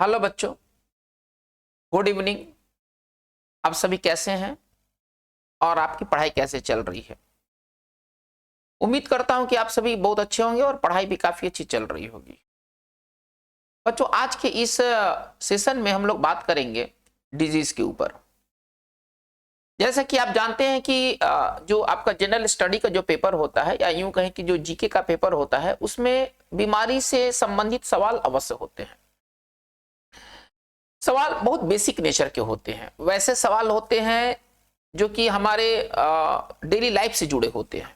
Hello बच्चों, good evening. आप सभी कैसे हैं और आपकी पढ़ाई कैसे चल रही है? उम्मीद करता हूं कि आप सभी बहुत अच्छे होंगे और पढ़ाई भी काफी अच्छी चल रही होगी। बच्चों, आज के इस सेशन में हम लोग बात करेंगे डिजीज के ऊपर। जैसा कि आप जानते हैं कि जो आपका जनरल स्टडी का जो पेपर होता है, या यूं कहें कि जो जीके का पेपर होता है, उसमें बीमारी से संबंधित सवाल अवश्य होते हैं। सवाल बहुत बेसिक नेचर के होते हैं, वैसे सवाल होते हैं जो कि हमारे डेली लाइफ से जुड़े होते हैं।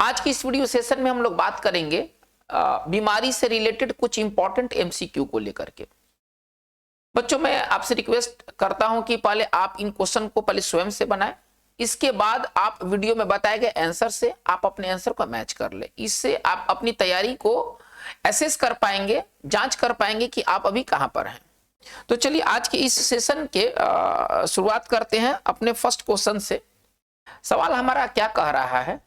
आज की इस वीडियो सेशन में हम लोग बात करेंगे बीमारी से रिलेटेड कुछ इंपॉर्टेंट एमसीक्यू को लेकर के। बच्चों, मैं आपसे रिक्वेस्ट करता हूं कि पहले आप इन क्वेश्चन को पहले स्वयं से बनाएं, इसके बाद आप वीडियो में बताए गए आंसर से आप अपने आंसर को मैच कर ले। इससे आप अपनी तैयारी को एसेस कर पाएंगे, जांच कर पाएंगे कि आप अभी कहां पर हैं। तो चलिए आज के इस सेशन के शुरुआत करते हैं अपने फर्स्ट क्वेश्चन से। सवाल हमारा क्या कह रहा है?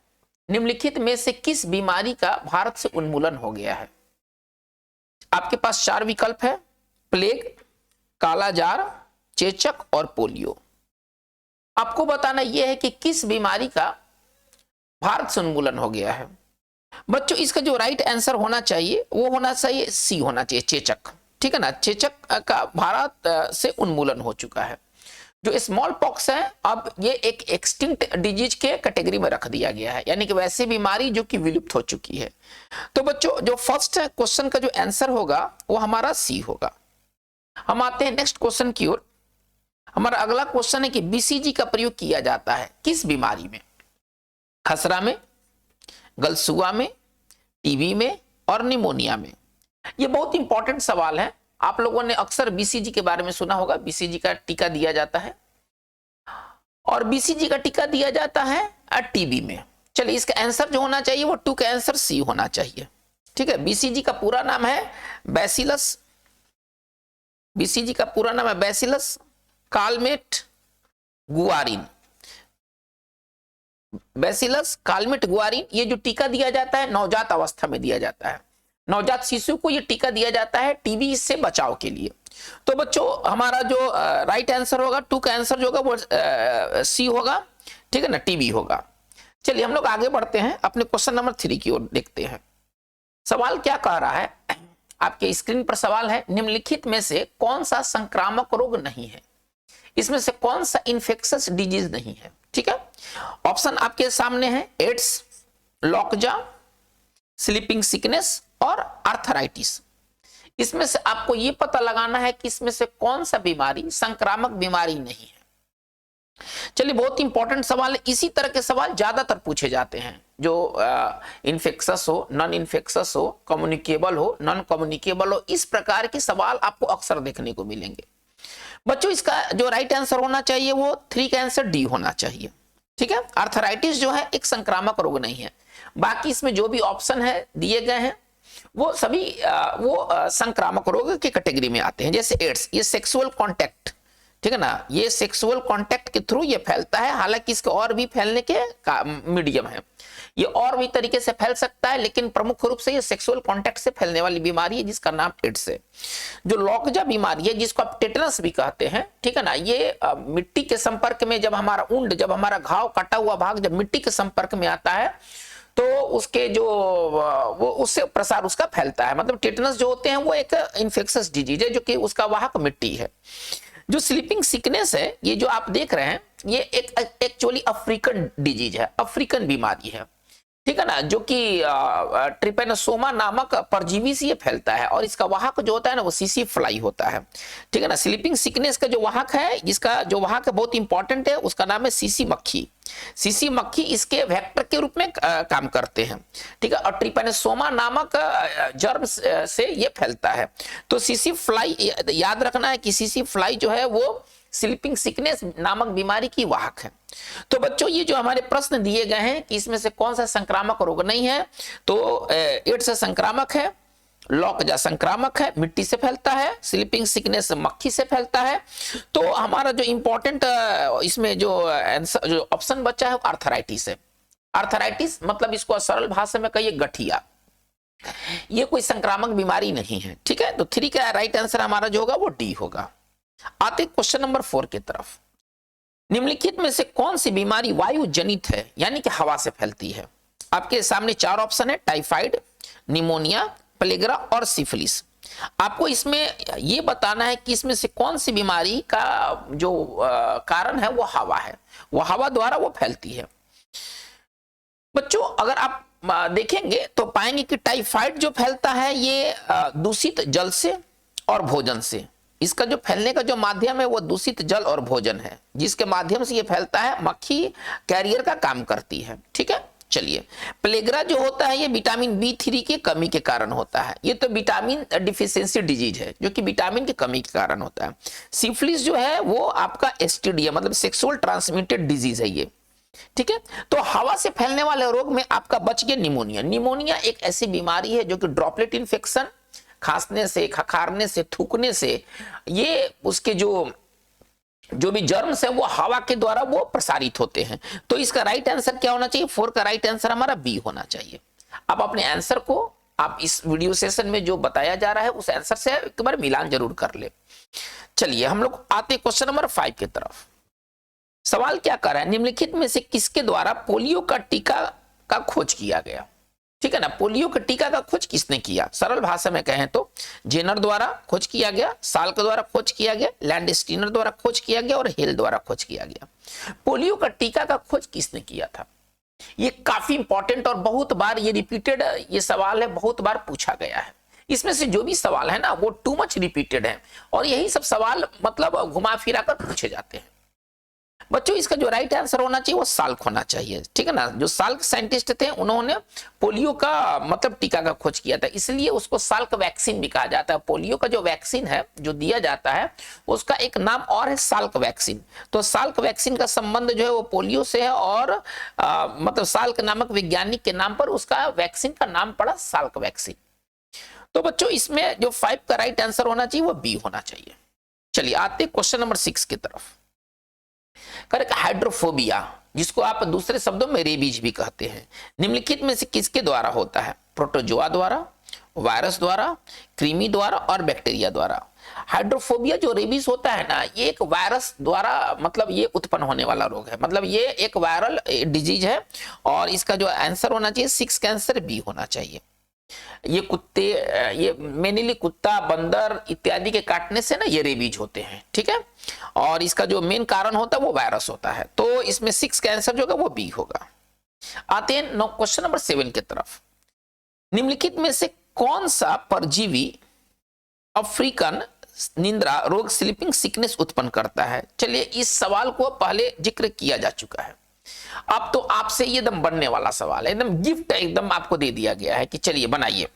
निम्नलिखित में से किस बीमारी का भारत से उन्मूलन हो गया है? आपके पास चार विकल्प है: प्लेग, कालाजार, चेचक और पोलियो। आपको बताना यह है कि किस बीमारी का भारत से उन्मूलन हो गया है। बच्चों, इसका जो राइट आंसर होना चाहिए वो होना चाहिए सी, होना चाहिए चेचक। ठीक है ना, चेचक का भारत से उन्मूलन हो चुका है। जो स्मॉल पॉक्स है, अब ये एक एक्सटिंक्ट डिजीज के कैटेगरी में रख दिया गया है, यानी कि वैसी बीमारी जो कि विलुप्त हो चुकी है। तो बच्चों, जो फर्स्ट क्वेश्चन का जो आंसर होगा वो हमारा सी होगा। हम आते हैं नेक्स्ट क्वेश्चन की ओर। हमारा अगला क्वेश्चन है कि बीसीजी का प्रयोग किया जाता है किस बीमारी में? खसरा में, गलसुआ में, टीबी में और निमोनिया में। ये बहुत इंपॉर्टेंट सवाल है। आप लोगों ने अक्सर बीसीजी के बारे में सुना होगा। बीसीजी का टीका दिया जाता है और बीसीजी का टीका दिया जाता है टीबी में। चलिए, इसका आंसर जो होना चाहिए वो 2 का आंसर सी होना चाहिए। ठीक है, बीसीजी का पूरा नाम है बैसिलस। बीसीजी का पूरा नाम है bacillus Calmette Guerin. Bacillus Calmette Guerin. ये जो टीका दिया जाता है नवजात अवस्था में दिया जाता है। नवजात शिशु को ये टीका दिया जाता है टीबी से बचाव के लिए। तो बच्चों, हमारा जो राइट आंसर होगा 2 का आंसर जो होगा वो सी होगा। ठीक है ना, टीबी होगा। चलिए हम लोग आगे बढ़ते हैं, अपने क्वेश्चन नंबर 3 की ओर देखते हैं। सवाल क्या कह रहा है? आपके स्क्रीन पर सवाल है, निम्नलिखित में से कौन सा संक्रामक रोग नहीं है? इसमें से कौन सा इन्फेक्शस डिजीज नहीं है? ठीक है, ऑप्शन आपके सामने है: एड्स, लॉकजा, स्लीपिंग सिकनेस और आर्थराइटिस। इसमें से आपको यह पता लगाना है कि इसमें से कौन सा बीमारी संक्रामक बीमारी नहीं है। चलिए, बहुत इंपॉर्टेंट सवाल है। इसी तरह के सवाल ज्यादातर पूछे जाते हैं, जो इन्फेक्शस हो, नॉन इन्फेक्शस हो, कम्युनिकेबल हो, नॉन कम्युनिकेबल हो। इस प्रकार के सवाल आपको अक्सर देखने को मिलेंगे। बच्चों, इसका जो राइट आंसर होना चाहिए वो 3 का आंसर डी होना चाहिए। ठीक है, आर्थराइटिस जो है एक संक्रामक रोग नहीं है। बाकी इसमें जो भी ऑप्शन है दिए गए हैं वो सभी संक्रामक रोग की कैटेगरी में आते हैं। जैसे एड्स, ये सेक्सुअल कांटेक्ट, ठीक है ना, ये सेक्सुअल कांटेक्ट के थ्रू ये फैलता है। हालांकि इसके और भी फैलने के मीडियम है, ये और भी तरीके से फैल सकता है, लेकिन प्रमुख रूप से ये सेक्सुअल कांटेक्ट से फैलने वाली बीमारी है जिसका नाम एड्स है। जो लॉकजा बीमारी है, जिसको आप टेटनस भी कहते हैं, ठीक है ना, ये मिट्टी के संपर्क में जब हमारा ऊंड, जब हमारा घाव, कटा हुआ भाग जब मिट्टी के संपर्क में आता है तो उसके जो वो उससे प्रसार उसका फैलता है। मतलब टेटनस जो होते हैं वो एक इन्फेक्शस डिजीज है जो कि उसका वाहक मिट्टी है। जो स्लीपिंग सिकनेस है, ये जो आप देख रहे हैं, ये एक एक्चुअली अफ्रीकन डिजीज है, अफ्रीकन बीमारी है। ठीक है ना, जो कि ट्रिपेनोसोमा नामक परजीवी से ये फैलता है और इसका वाहक जो होता है ना वो सीसी फ्लाई होता है। ठीक है ना, स्लीपिंग सिकनेस का जो वाहक है, जिसका जो वाहक बहुत इंपॉर्टेंट है, उसका नाम है सीसी मक्खी। सीसी मक्खी इसके वेक्टर के रूप में काम करते हैं। ठीक है, और ट्रिपेनोसोमा नामक जर्म से ये फैलता है। तो सीसी फ्लाई, याद रखना है कि सीसी फ्लाई जो है वो स्लीपिंग सिकनेस नामक बीमारी की वाहक है। तो बच्चों, ये जो हमारे प्रश्न दिए गए हैं कि इसमें से कौन सा संक्रामक रोग नहीं है, तो एड्स संक्रामक है, लॉकजा संक्रामक है, मिट्टी से फैलता है, स्लीपिंग सिकनेस मक्खी से फैलता है। तो हमारा जो इंपॉर्टेंट इसमें जो आंसर, जो ऑप्शन बचा है, आर्थराइटिस है। आर्थराइटिस मतलब इसको सरल भाषा में कहिए गठिया। ये कोई संक्रामक बीमारी नहीं है, ठीक है। तो 3 का राइट आंसर हमारा जो होगा वो डी होगा। आते क्वेश्चन नंबर 4 की तरफ। निम्नलिखित में से कौन सी बीमारी वायु जनित है, यानी कि हवा से फैलती है? आपके सामने 4 ऑप्शन है, टाइफाइड, निमोनिया, प्लेगरा और सिफिलिस। आपको इसमें यह बताना है कि इसमें से कौन सी बीमारी का जो कारण है वो हवा है, वो हवा द्वारा वो फैलती है। बच्चों अगर आप देखेंगे तो पाएंगे कि टाइफाइड जो फैलता है ये दूषित जल से और भोजन से। इसका जो फैलने का जो माध्यम है वो दूषित जल और भोजन है, जिसके माध्यम से ये फैलता है। मक्खी कैरियर का काम करती है, ठीक है। चलिए, प्लेगरा जो होता है ये विटामिन B3 की कमी के कारण होता है। ये तो विटामिन डिफिशियंसी डिजीज है जो कि विटामिन की कमी के कारण होता है। सिफिलिस जो है वो आपका STD है, मतलब सेक्सुअल ट्रांसमिटेड डिजीज है ये, ठीक है। तो हवा से फैलने वाले रोग में आपका बच गया निमोनिया। निमोनिया एक ऐसी बीमारी है जो कि ड्रॉपलेट इन्फेक्शन, खांसने से, खखारने से, थूकने से, ये उसके जो भी जर्म्स है वो हवा के द्वारा वो प्रसारित होते हैं। तो इसका राइट आंसर क्या होना चाहिए? 4 का राइट आंसर हमारा बी होना चाहिए। अब अपने आंसर को आप इस वीडियो सेशन में जो बताया जा रहा है उस आंसर से एक बार मिलान जरूर कर ले। चलिए हम लोग आते क्वेश्चन नंबर 5 की तरफ। सवाल क्या कर रहा है? निम्नलिखित में से किसके द्वारा पोलियो का टीका का खोज किया गया? ठीक है ना, पोलियो के टीका का खोज किसने किया? सरल भाषा में कहें तो जेनर द्वारा खोज किया गया, साल के द्वारा खोज किया गया, लैंडस्टीनर द्वारा खोज किया गया और हेल द्वारा खोज किया गया। पोलियो का टीका का खोज किसने किया था? ये काफी इंपॉर्टेंट और बहुत बार ये रिपीटेड ये सवाल है, बहुत बार पूछा गया है। इसमें से जो भी सवाल है ना वो टू मच रिपीटेड है और यही सब सवाल मतलब घुमा फिरा कर पूछे जाते हैं। बच्चों इसका जो राइट आंसर होना चाहिए वो साल्क होना चाहिए, ठीक है ना। जो साल्क साइंटिस्ट थे उन्होंने पोलियो का मतलब टीका का खोज किया था, इसलिए उसको साल्क वैक्सीन भी कहा जाता है। पोलियो का जो वैक्सीन है जो दिया जाता है उसका एक नाम और है साल्क वैक्सीन। तो साल्क वैक्सीन का संबंध जो है वो पोलियो से है और मतलब साल्क नामक वैज्ञानिक के नाम पर उसका वैक्सीन का नाम पड़ा साल्क वैक्सीन। तो बच्चों इसमें जो 5 का राइट आंसर होना चाहिए वो बी होना चाहिए। चलिए आते क्वेश्चन नंबर 6 की तरफ। करेक्ट, हाइड्रोफोबिया, जिसको आप दूसरे शब्दों में रेबीज भी कहते हैं, निम्नलिखित में से किसके द्वारा होता है? प्रोटोजोआ द्वारा, वायरस द्वारा, कृमि द्वारा और बैक्टीरिया द्वारा। हाइड्रोफोबिया जो रेबीज होता है ना ये एक वायरस द्वारा मतलब ये उत्पन्न होने वाला रोग है, मतलब ये एक वायरल डिजीज है और इसका जो आंसर होना चाहिए 6 का आंसर बी होना चाहिए। ये कुत्ते, ये मेनली कुत्ता, बंदर इत्यादि के काटने से ना ये रेबीज होते हैं, ठीक है। और इसका जो मेन कारण होता है वो वायरस होता है। तो इसमें 6 का आंसर जो होगा वो बी होगा। आते हैं क्वेश्चन नंबर 7 की तरफ। निम्नलिखित में से कौन सा परजीवी अफ्रीकन निंद्रा रोग स्लीपिंग सिकनेस उत्पन्न करता है? चलिए इस सवाल को पहले जिक्र किया जा चुका है, अब तो आपसे ये एकदम बनने वाला सवाल है, एकदम गिफ्ट एकदम आपको दे दिया गया है कि चलिए बनाइए।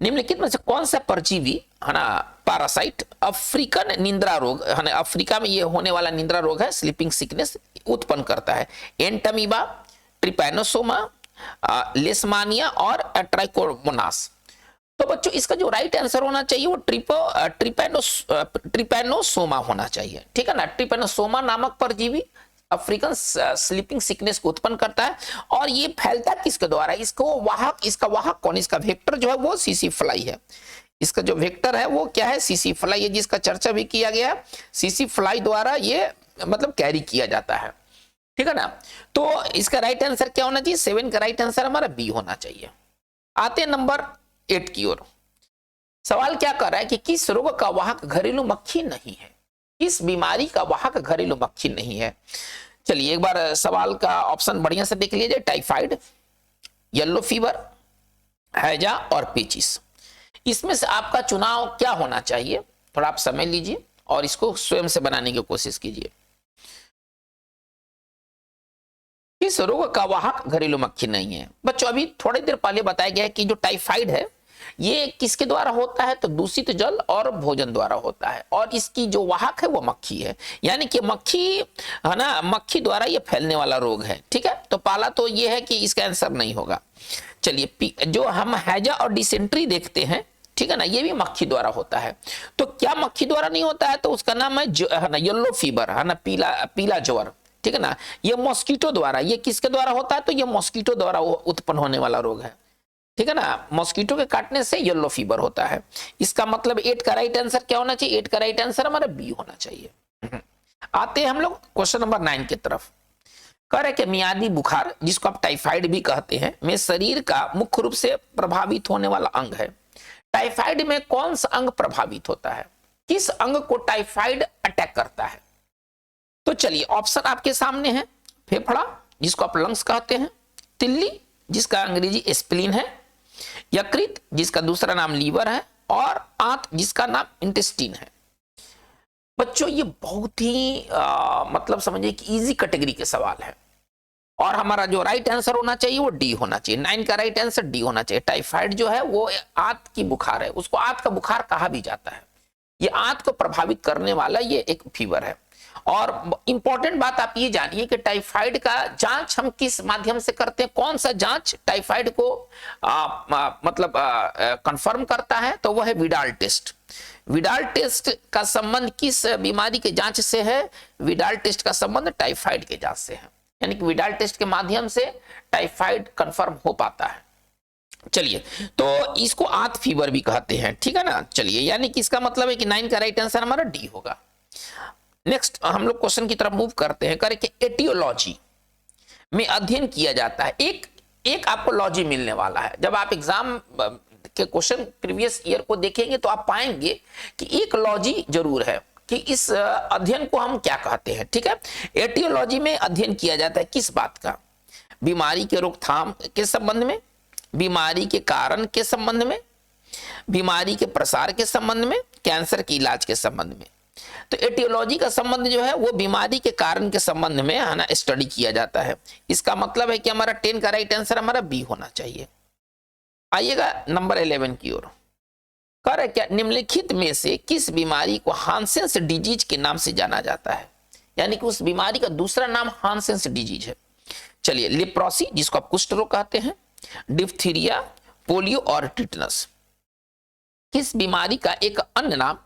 निम्नलिखित में से कौन सा परजीवी है ना पैरासाइट अफ्रीकन निंद्रा रोग है ना, अफ्रीका में ये होने वाला निंद्रा रोग है स्लीपिंग सिकनेस उत्पन्न करता है? एंटमीबा, ट्रिपैनोसोमा, लेशमानिया और ट्राइकोमोनास। तो बच्चों इसका जो राइट आंसर होना चाहिए वो ट्रिपैनोसोमा होना चाहिए, ठीक है ना। ट्रिपैनोसोमा नामक परजीवी अफ्रीकन स्लीपिंग सिकनेस को उत्पन्न करता है और ये फैलता किसके द्वारा? इसको वाहक, इसका वाहक कौन? इसका वेक्टर जो है वो सीसी फ्लाई है। इसका जो वेक्टर है वो क्या है? सीसी फ्लाई है, जिसका चर्चा भी किया गया। सीसी फ्लाई द्वारा ये मतलब कैरी किया जाता है, ठीक है ना। तो इसका राइट आंसर क्या होना चाहिए? 7 का राइट आंसर हमारा बी होना चाहिए। आते नंबर 8 की ओर। सवाल क्या कर रहा है कि किस रोग का वाहक घरेलू मक्खी नहीं है? किस बीमारी का वाहक घरेलू मक्खी नहीं है? चलिए एक बार सवाल का ऑप्शन बढ़िया से देख लीजिए। टाइफाइड, येलो फीवर, हैजा और पेचिस। इसमें से आपका चुनाव क्या होना चाहिए? थोड़ा आप समय लीजिए और इसको स्वयं से बनाने की कोशिश कीजिए। किस रोग का वाहक घरेलू मक्खी नहीं है? बच्चों अभी थोड़ी देर पहले बताया गया है कि जो टाइफाइड है ये किसके द्वारा होता है? तो दूषित जल और भोजन द्वारा होता है और इसकी जो वाहक है वो मक्खी है, यानी कि मक्खी है ना, मक्खी द्वारा ये फैलने वाला रोग है, ठीक है। तो पहला तो ये है कि इसका आंसर नहीं होगा। चलिए जो हम हैजा और डिसेंट्री देखते हैं, ठीक है ना, ये भी मक्खी द्वारा होता है। तो क्या मक्खी द्वारा नहीं होता है? तो उसका नाम है ना येलो फीवर, है ना, पीला ज्वर, ठीक है ना। ये मॉस्किटो द्वारा, ये किसके द्वारा होता है? तो ये मॉस्किटो द्वारा उत्पन्न होने वाला रोग है, ठीक है ना, मॉस्किटो के काटने से येलो फीवर होता है। इसका मतलब 8 का राइट आंसर क्या होना चाहिए? 8 का राइट आंसर हमारा बी होना चाहिए। आते हैं हम लोग क्वेश्चन नंबर 9 की तरफ। कह रहे कि मियादी बुखार, जिसको आप टाइफाइड भी कहते हैं, में शरीर का मुख्य रूप से प्रभावित होने वाला अंग है। टाइफाइड में कौन सा अंग प्रभावित होता है? किस अंग को टाइफाइड अटैक करता है? तो चलिए ऑप्शन आपके सामने है। फेफड़ा, जिसको आप लंग्स कहते हैं, तिल्ली, जिसका अंग्रेजी स्प्लीन है, यकृत, जिसका दूसरा नाम लीवर है, और आंत, जिसका नाम इंटेस्टीन है। बच्चों ये बहुत ही मतलब समझिए कि इजी कैटेगरी के सवाल है, और हमारा जो राइट आंसर होना चाहिए वो डी होना चाहिए। 9 का राइट आंसर डी होना चाहिए। टाइफाइड जो है वो आंत की बुखार है, उसको आंत का बुखार कहा भी जाता है। ये आंत को प्रभावित करने वाला ये एक फीवर है। और इंपॉर्टेंट बात आप ये जानिए कि टाइफाइड का जांच हम किस माध्यम से करते हैं? कौन सा जांच टाइफाइड को मतलब कंफर्म करता है? तो वह है विडाल टेस्ट। विडाल टेस्ट का संबंध किस बीमारी के जांच से है? विडाल टेस्ट का संबंध टाइफाइड के जांच से है, यानी कि विडाल टेस्ट के माध्यम से टाइफाइड कंफर्म हो पाता है। चलिए, तो इसको आंत फीवर भी कहते हैं, ठीक है ना। चलिए, यानी कि इसका मतलब है कि 9 का राइट आंसर हमारा डी होगा। नेक्स्ट हम लोग क्वेश्चन की तरफ मूव करते हैं। करें कि एटियोलॉजी में अध्ययन किया जाता है। एक आपको लॉजी मिलने वाला है। जब आप एग्जाम के क्वेश्चन प्रीवियस ईयर को देखेंगे तो आप पाएंगे कि एक लॉजी जरूर है कि इस अध्ययन को हम क्या कहते हैं, ठीक है। एटियोलॉजी में अध्ययन किया जाता है किस बात का? बीमारी के रोकथाम के संबंध में, बीमारी के कारण के संबंध में, बीमारी के प्रसार के संबंध में, कैंसर के इलाज के संबंध में। तो एटियोलॉजी का संबंध जो है वो बीमारी के कारण के संबंध में है ना स्टडी किया जाता है। इसका मतलब है कि हमारा 10 का राइट आंसर हमारा बी होना चाहिए। आइएगा नंबर 11 की ओर। कह रहा है क्या निम्नलिखित में से किस बीमारी को हांसेंस डिजीज के नाम से जाना जाता है? यानी कि उस बीमारी का दूसरा नाम हांसेंस डिजीज है। चलिए, लेप्रोसी, जिसको आप कुष्ठ रोग कहते हैं, डिप्थीरिया, पोलियो और टिटनस। किस बीमारी का एक अन्य नाम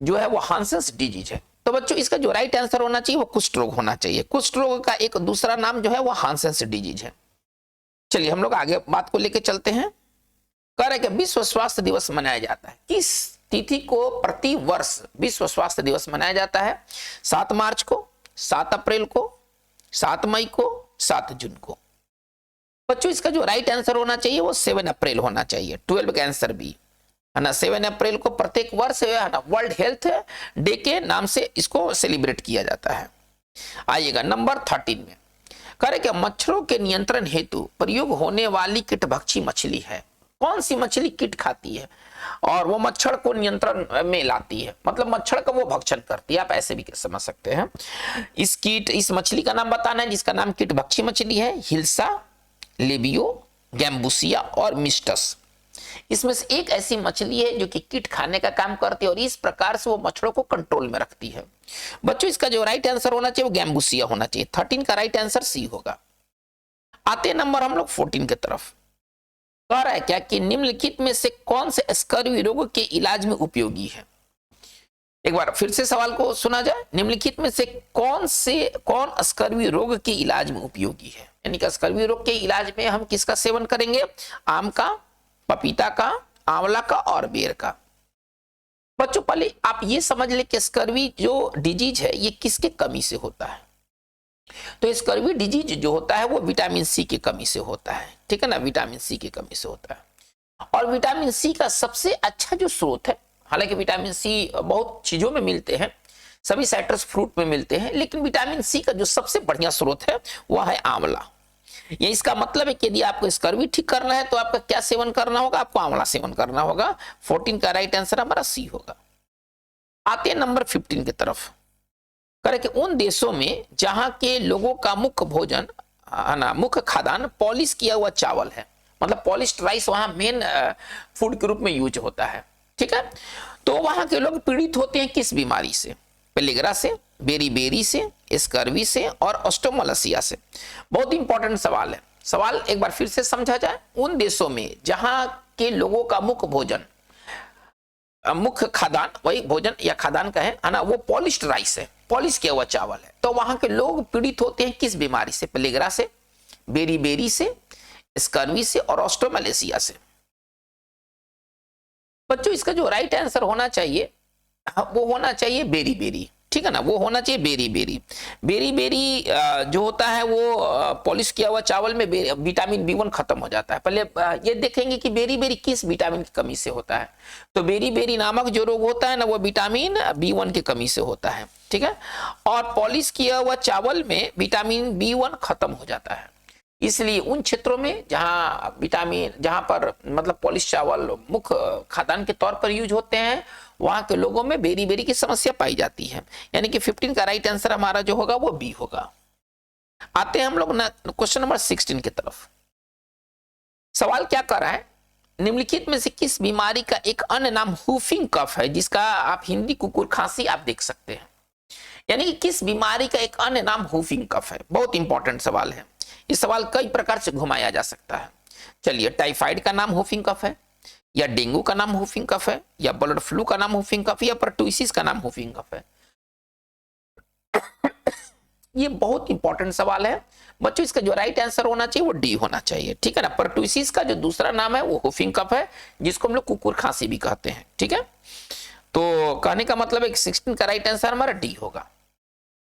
जो है वो हांसेंस डिजीज है? तो बच्चों इसका जो राइट आंसर होना चाहिए वो कुष्ठ रोग होना चाहिए। कुष्ठ रोग का एक दूसरा नाम जो है वो हांसेंस डिजीज है। चलिए हम लोग आगे बात को लेकर चलते हैं। कह रहे कि विश्व स्वास्थ्य दिवस मनाया जाता है किस तिथि को? प्रति वर्ष विश्व स्वास्थ्य दिवस मनाया जाता है 7 मार्च को, 7 अप्रैल को, 7 मई को, 7 जून को। बच्चों इसका जो राइट आंसर होना चाहिए वो 7 अप्रैल होना चाहिए। 12 का आंसर बी है ना। 7 अप्रैल को प्रत्येक वर्ष है ना वर्ल्ड हेल्थ डे के नाम से इसको सेलिब्रेट किया जाता है। आइएगा नंबर 13 में। कह रहे कि मच्छरों के नियंत्रण हेतु प्रयोग होने वाली कीटभक्षी मछली है। कौन सी मछली कीट खाती है और वो मच्छर को नियंत्रण में लाती है? मतलब मच्छर का वो भक्षण करती है, आप ऐसे भी समझ सकते हैं। इस मछली का नाम बताना है जिसका नाम कीटभक्षी मछली है। हिल्सा, लेबियो, गैम्बुसिया और मिस्टस। इसमें से एक ऐसी मछली है जो कि कीट खाने का काम करती है और इस प्रकार से वो मच्छरों को कंट्रोल में रखती है। बच्चों इसका जो राइट आंसर होना चाहिए वो गैम्बुसिया होना चाहिए। 13 का राइट आंसर सी होगा। आते नंबर हम लोग 14 की तरफ। कह रहा है क्या कि निम्नलिखित में से कौन से स्कर्वी रोग के इलाज में उपयोगी है? एक बार फिर से सवाल को सुना जाए। निम्नलिखित में से कौन स्कर्वी रोग के इलाज में उपयोगी है? यानी कि स्कर्वी रोग के इलाज में हम किसका सेवन करेंगे? आम का, पपीता का, आंवला का और बेर का। बच्चों पहले आप ये समझ ले कि स्कर्वी जो डिजीज है ये किसके कमी से होता है? तो स्कर्वी डिजीज जो होता है वो विटामिन सी की कमी से होता है, ठीक है ना। विटामिन सी की कमी से होता है और विटामिन सी का सबसे अच्छा जो स्रोत है, हालांकि विटामिन सी बहुत चीजों में मिलते हैं, सभी साइट्रस फ्रूट में मिलते हैं, लेकिन विटामिन सी का जो सबसे बढ़िया स्रोत है वह है आंवला। ये इसका मतलब है कि यदि आपको स्कर्वी ठीक करना है तो आपका क्या सेवन करना होगा? आपको आंवला सेवन करना होगा। 14 का राइट आंसर हमारा सी होगा। आते हैं नंबर 15 की तरफ। करे कि उन देशों में जहां के लोगों का मुख्य भोजन ना मुख्य खाद्यान्न पॉलिश किया हुआ चावल है, मतलब पॉलिश्ड राइस वहां मेन फूड के रूप में यूज होता है, ठीक है। तो वहां के लोग पीड़ित होते हैं किस बीमारी से? पेलिग्रा से, बेरी से, स्कर्वी से और ऑस्टोमलेशिया से। बहुत इंपॉर्टेंट सवाल है। सवाल एक बार फिर से समझा जाए। उन देशों में जहां के लोगों का मुख्य भोजन, मुख्य खाद्यान्न, वही भोजन या खाद्यान्न का है ना, वो पॉलिश्ड राइस है, पॉलिश किया हुआ चावल है। तो वहां के लोग पीड़ित होते हैं किस बीमारी से? पेलिग्रा से, बेरी से, स्कर्वी से और ऑस्ट्रोमलेशिया से। बच्चों इसका जो राइट आंसर होना चाहिए वो होना चाहिए बेरी बेरी, ठीक है ना, वो होना चाहिए बेरी बेरी। बेरी बेरी जो होता है वो पॉलिश किया हुआ चावल में विटामिन B1 खत्म हो जाता है। पहले ये देखेंगे कि बेरी बेरी किस विटामिन की कमी से होता है। तो बेरी बेरी नामक जो रोग होता है ना वो विटामिन B1 की कमी से होता है, ठीक है। और पॉलिश किया हुआ चावल में विटामिन B1 खत्म हो जाता है। इसलिए उन क्षेत्रों में जहां पर मतलब पॉलिश चावल मुख्य खाद्यान्न के तौर पर यूज होते हैं वहां के लोगों में बेरी बेरी की समस्या पाई जाती है। यानी कि 15 का राइट आंसर हमारा जो होगा वो बी होगा। आते हैं हम लोग क्वेश्चन नंबर 16 की तरफ। सवाल क्या कर रहा है, निम्नलिखित में से किस बीमारी का एक अन्य नाम हुफिंग कफ है, जिसका आप हिंदी कुकुर खांसी आप देख सकते हैं। यानी कि किस बीमारी का एक अन्य नाम हुफिंग कफ है। बहुत इंपॉर्टेंट सवाल है। इस सवाल कई प्रकार से घुमाया जा सकता है। चलिए, टाइफाइड का नाम हुफिंग कफ है, या डेंगू का नाम हुफिंग कफ है, या बर्ड फ्लू का नाम हुफिंग कफ, या परटूसिस का नाम हुफिंग कफ है। ये बहुत इंपॉर्टेंट सवाल है बच्चों। इसका जो राइट आंसर होना चाहिए वो डी होना चाहिए, ठीक है ना। परटूसिस का जो दूसरा नाम है वो हुफिंग कफ है, जिसको हम लोग कुकुर खांसी भी कहते हैं, ठीक है। तो कहने का मतलब है 16 का राइट आंसर हमारा डी होगा।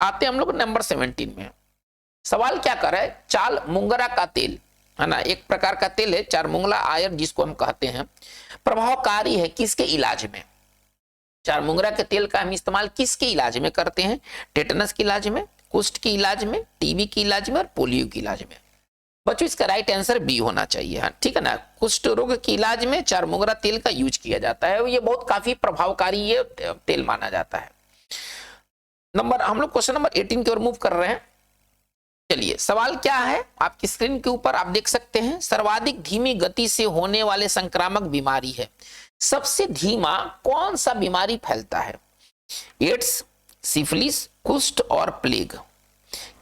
आते हैं हम लोग नंबर 17 में। सवाल क्या कर रहा है, चाल मुंगरा का तेल है ना, एक प्रकार का तेल है चार मुंगला आयर जिसको हम कहते हैं, प्रभावकारी है किसके इलाज में। चार मुंगरा के तेल का हम इस्तेमाल किसके इलाज में करते हैं, टेटनस के इलाज में, कुष्ठ के इलाज में, टीबी के इलाज में और पोलियो के इलाज में। बच्चों इसका राइट आंसर बी होना चाहिए, हाँ ठीक है ना। कुष्ठ रोग के इलाज में चार मुंगरा तेल का यूज किया जाता है, ये बहुत काफी प्रभावकारी ये तेल माना जाता है। हम लोग क्वेश्चन नंबर 18 की ओर मूव कर रहे हैं। चलिए, सवाल क्या है आपकी स्क्रीन के ऊपर आप देख सकते हैं। सर्वाधिक धीमी गति से होने वाले संक्रामक बीमारी है। सबसे धीमा कौन सा बीमारी फैलता है, एड्स, सिफिलिस, कुष्ठ और प्लेग।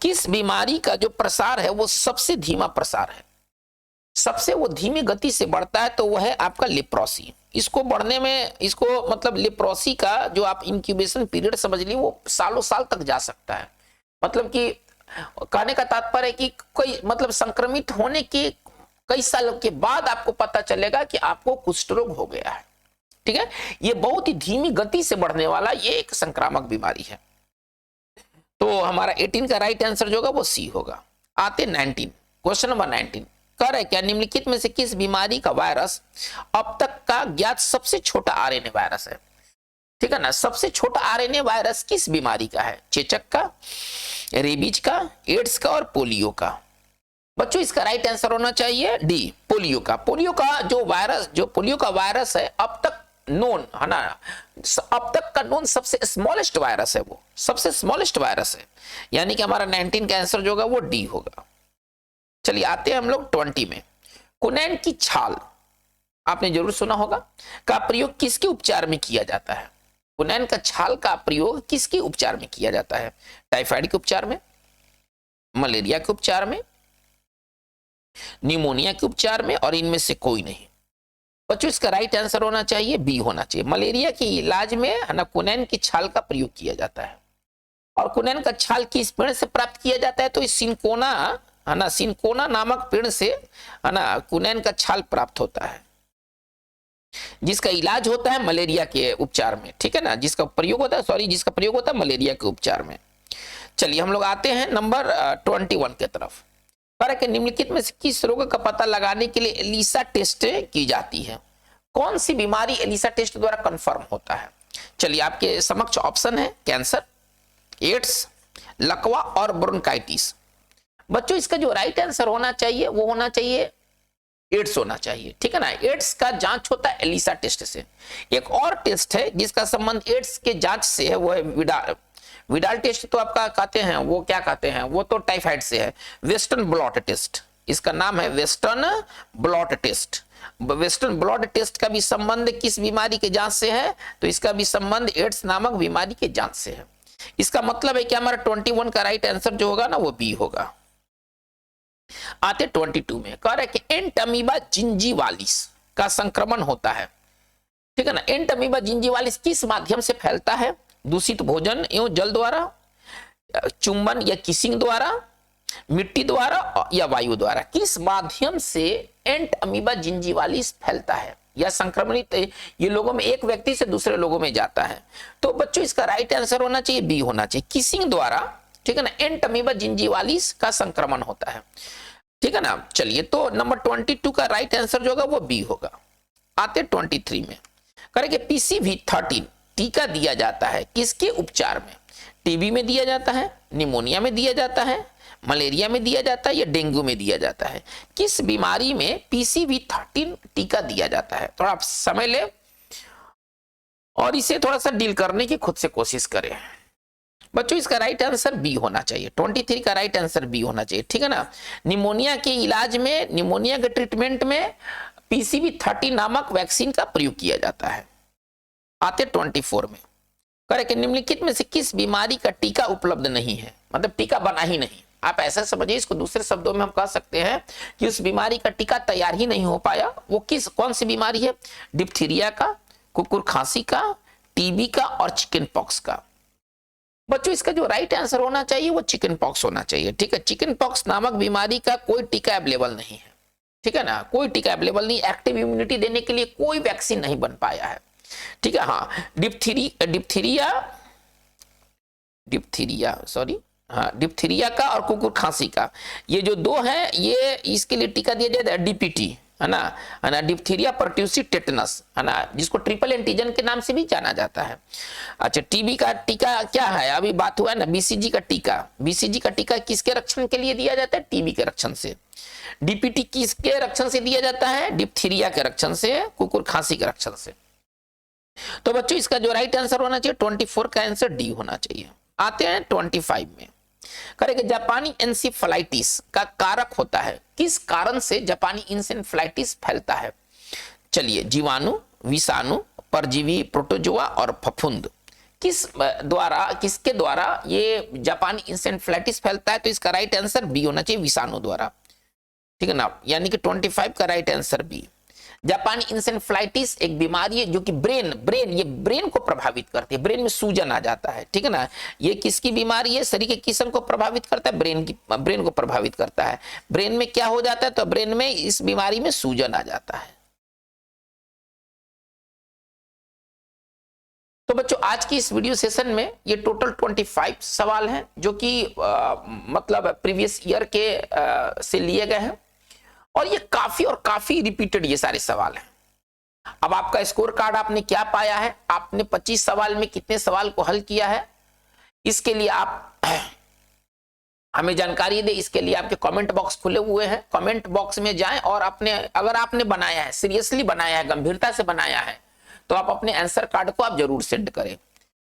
किस बीमारी का जो प्रसार है वो सबसे धीमा प्रसार है, सबसे वो धीमी गति से बढ़ता है, तो वो है आपका लेप्रोसी। इसको बढ़ने में, इसको मतलब लेप्रोसी का जो आप इंक्यूबेशन पीरियड समझ लीजिए वो सालों साल तक जा सकता है। मतलब कि कहने का तात्पर्य है कि कोई मतलब संक्रमित होने के कई सालों के बाद आपको पता चलेगा कि आपको कुष्ठ रोग हो गया है, ठीक है। ये बहुत ही धीमी गति से बढ़ने वाला ये एक संक्रामक बीमारी है। तो हमारा 18 का राइट आंसर जो होगा वो सी होगा। आते 19, क्वेश्चन नंबर 19 कर है क्या, निम्नलिखित में से किस बीमारी का वायरस अब तक का ज्ञात सबसे छोटा आरएनए वायरस है, ठीक है ना। सबसे छोटा आरएनए वायरस किस बीमारी का है, चेचक का, रेबीज का, एड्स का और पोलियो का। बच्चों इसका राइट आंसर होना चाहिए डी, पोलियो का। पोलियो का पोलियो का वायरस है अब तक नोन है ना, अब तक का नोन सबसे स्मॉलेस्ट वायरस है, वो सबसे स्मॉलेस्ट वायरस है। यानी कि हमारा 19 का आंसर जो होगा वो डी होगा। चलिए आते हैं हम लोग 20 में। कुनैन की छाल आपने जरूर सुना होगा, का प्रयोग किसके उपचार में किया जाता है। कुनैन का छाल का प्रयोग किसके उपचार में किया जाता है, टाइफाइड के उपचार में, मलेरिया के उपचार में, निमोनिया के उपचार में, और इनमें से कोई नहीं। बच्चों इसका राइट आंसर होना चाहिए बी होना चाहिए। मलेरिया के इलाज में है ना कुनैन की छाल का प्रयोग किया जाता है। और कुनैन का छाल किस पेड़ से प्राप्त किया जाता है, तो इस सिनकोना है ना, सिनकोना नामक पेड़ से है ना कुनैन का छाल प्राप्त होता है, जिसका इलाज होता है मलेरिया के उपचार में, ठीक है ना। जिसका प्रयोग होता है मलेरिया के उपचार में। चलिए हम लोग आते हैं नंबर 21 के तरफ। निम्नलिखित में से किस रोग का पता लगाने के लिए एलिसा टेस्ट की जाती है, कौन सी बीमारी एलिसा टेस्ट द्वारा कंफर्म होता है। चलिए आपके समक्ष ऑप्शन है कैंसर, एड्स, लकवा और ब्रोंकाइटिस। बच्चों इसका जो राइट आंसर होना चाहिए वो होना चाहिए एड्स होना चाहिए, ठीक है ना। एड्स का जांच होता है एलिसा टेस्ट से। एक और टेस्ट है जिसका संबंध एड्स के जांच से है, वो है विडाल टेस्ट। तो आपका कहते हैं वो क्या कहते हैं, वो तो टाइफाइड से है, वेस्टर्न ब्लॉट टेस्ट। इसका नाम है western blot test. Western blot test का भी संबंध किस बीमारी के जांच से है, तो इसका भी संबंध एड्स नामक बीमारी के जांच से है। इसका मतलब है कि हमारा 21 का राइट आंसर जो होगा ना वो बी होगा। आते 22 में कह रहे कि एंटमीबा जिंजीवालिस का संक्रमण होता है, ठीक है ना। एंटमीबा जिंजीवालिस किस माध्यम से फैलता है, दूषित भोजन एवं जल द्वारा, चुंबन या किसिंग द्वारा, मिट्टी द्वारा या वायु द्वारा। किस माध्यम से एंट अमीबा जिंजीवालिस फैलता है या संक्रमणित ये लोगों में एक व्यक्ति से दूसरे लोगों में जाता है? तो बच्चों इसका राइट आंसर होना चाहिए बी होना चाहिए, किसिंग द्वारा, ठीक है ना, एंट अमीबा जिंजीवालिस का संक्रमण होता है, ठीक है ना। चलिए तो नंबर 22 का राइट आंसर जो होगा वो बी होगा। आते 23 में, करेंगे PCV13 टीका दिया जाता है किसके उपचार में? टीबी में दिया जाता है, निमोनिया में दिया जाता है, मलेरिया में दिया जाता है या डेंगू में दिया जाता है? किस बीमारी में PCV13 टीका दिया जाता है? थोड़ा समय ले और इसे थोड़ा सा डील करने की खुद से कोशिश करें बच्चों। इसका राइट आंसर बी होना चाहिए, 23 का राइट आंसर बी होना चाहिए, ठीक है ना। निमोनिया के इलाज में, निमोनिया के ट्रीटमेंट में PCV13 नामक वैक्सीन का प्रयोग किया जाता है। आते 24 में, करेक्ट, निम्नलिखित में से किस बीमारी का टीका उपलब्ध नहीं है? मतलब टीका बना ही नहीं। आप ऐसा समझिए, इसको दूसरे शब्दों में हम कह सकते हैं कि उस बीमारी का टीका तैयार ही नहीं हो पाया। वो कौन सी बीमारी है? डिप्थीरिया का, कुकुर खांसी का, टीबी का और चिकन पॉक्स का। बच्चों इसका जो राइट आंसर होना चाहिए वो चिकन पॉक्स होना चाहिए, ठीक है। चिकन पॉक्स नामक बीमारी का कोई टीका अवेलेबल नहीं है, ठीक है ना, कोई टीका अवेलेबल नहीं। एक्टिव इम्यूनिटी देने के लिए कोई वैक्सीन नहीं बन पाया है, ठीक है। हाँ, डिप्थीरिया का और कुकुर खांसी का, ये जो दो हैं, ये इसके लिए टीका दिया जाता है DPT, है ना, डिप्थीरिया पर्ट्यूसिव टेटनस, है ना, जिसको ट्रिपल एंटीजन के नाम से भी जाना जाता है। अच्छा, टीबी का टीका क्या है? अभी बात हुआ है ना, BCG का टीका। BCG का टीका किसके रक्षण के लिए दिया जाता है? टीबी के रक्षण से। DPT किसके रक्षण से दिया जाता है? डिप्थीरिया के रक्षण से, कुकुर खांसी के रक्षण से। तो बच्चों इसका जो राइट आंसर होना चाहिए 24 का आंसर डी होना चाहिए। आते हैं 25 में, करेंगे जापानी इंसेफ्लाइटिस का कारक होता है। किस कारण से जापानी इंसेफ्लाइटिस फैलता है? चलिए, जीवाणु, विषाणु, परजीवी, प्रोटोजोआ और फफूंद। किसके द्वारा ये जापानी इंसेफ्लाइटिस फैलता है? तो इसका राइट आंसर बी होना चाहिए, विषाणु द्वारा, ठीक है ना। यानी कि 25 का राइट आंसर बी। जापानी इंसेफ्लाइटिस एक बीमारी है जो कि ब्रेन को प्रभावित करती है, ब्रेन में सूजन आ जाता है, ठीक है ना। ये किसकी बीमारी है? शरीर के किस्म को प्रभावित करता है, ब्रेन को प्रभावित करता है। ब्रेन में क्या हो जाता है? तो ब्रेन में इस बीमारी में सूजन आ जाता है। तो बच्चों आज की इस वीडियो सेशन में ये टोटल 25 सवाल हैं जो कि मतलब प्रीवियस ईयर के से लिए गए हैं और ये काफी रिपीटेड ये सारे सवाल हैं। अब आपका स्कोर कार्ड आपने क्या पाया है? आपने 25 सवाल में कितने सवाल को हल किया है, इसके लिए आप हमें जानकारी दे। इसके लिए आपके कमेंट बॉक्स खुले हुए हैं, कमेंट बॉक्स में जाएं और अगर आपने बनाया है, सीरियसली बनाया है, गंभीरता से बनाया है, तो आप अपने आंसर कार्ड को आप जरूर सेंड करें।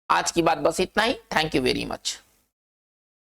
आज की बात बस इतना ही। Thank you very much.